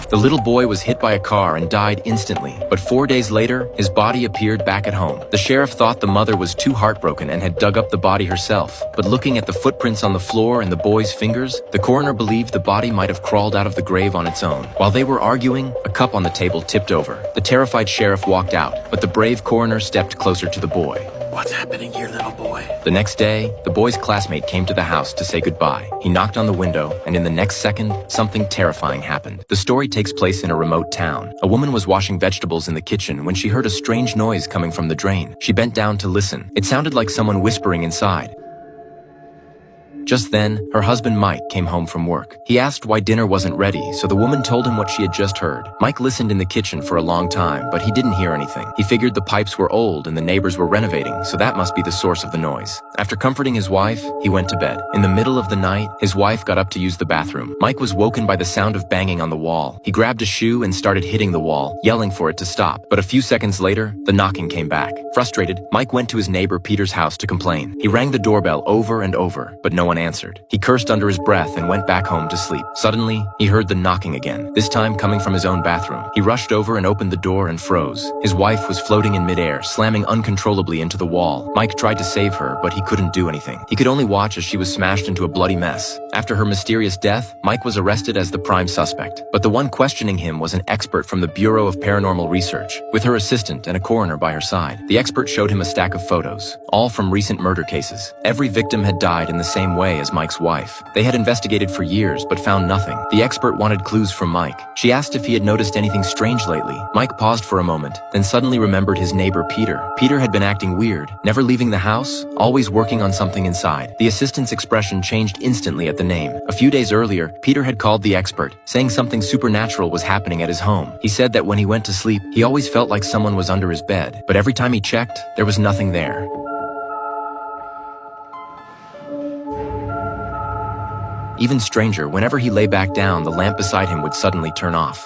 The little boy was hit by a car and died instantly, but 4 days later, his body appeared back at home. The sheriff thought the mother was too heartbroken and had dug up the body herself, but looking at the footprints on the floor and the boy's fingers, the coroner believed the body might have crawled out of the grave on its own. While they were arguing, a cup on the table tipped over. The terrified sheriff walked out, but the brave coroner stepped closer to the boy. What's happening here, little boy? The next day, the boy's classmate came to the house to say goodbye. He knocked on the window, and in the next second, something terrifying happened. The story takes place in a remote town. A woman was washing vegetables in the kitchen when she heard a strange noise coming from the drain. She bent down to listen. It sounded like someone whispering inside. Just then, her husband Mike came home from work. He asked why dinner wasn't ready, so the woman told him what she had just heard. Mike listened in the kitchen for a long time, but he didn't hear anything. He figured the pipes were old and the neighbors were renovating, so that must be the source of the noise. After comforting his wife, he went to bed. In the middle of the night, his wife got up to use the bathroom. Mike was woken by the sound of banging on the wall. He grabbed a shoe and started hitting the wall, yelling for it to stop. But a few seconds later, the knocking came back. Frustrated, Mike went to his neighbor Peter's house to complain. He rang the doorbell over and over, but no one answered. He cursed under his breath and went back home to sleep. Suddenly, he heard the knocking again, this time coming from his own bathroom. He rushed over and opened the door and froze. His wife was floating in midair, slamming uncontrollably into the wall. Mike tried to save her, but he couldn't do anything. He could only watch as she was smashed into a bloody mess. After her mysterious death, Mike was arrested as the prime suspect. But the one questioning him was an expert from the Bureau of Paranormal Research, with her assistant and a coroner by her side. The expert showed him a stack of photos, all from recent murder cases. Every victim had died in the same way as Mike's wife. They had investigated for years, but found nothing. The expert wanted clues from Mike. She asked if he had noticed anything strange lately. Mike paused for a moment, then suddenly remembered his neighbor Peter. Peter had been acting weird, never leaving the house, always working on something inside. The assistant's expression changed instantly at the name. A few days earlier, Peter had called the expert, saying something supernatural was happening at his home. He said that when he went to sleep, he always felt like someone was under his bed, but every time he checked, there was nothing there. Even stranger, whenever he lay back down, the lamp beside him would suddenly turn off.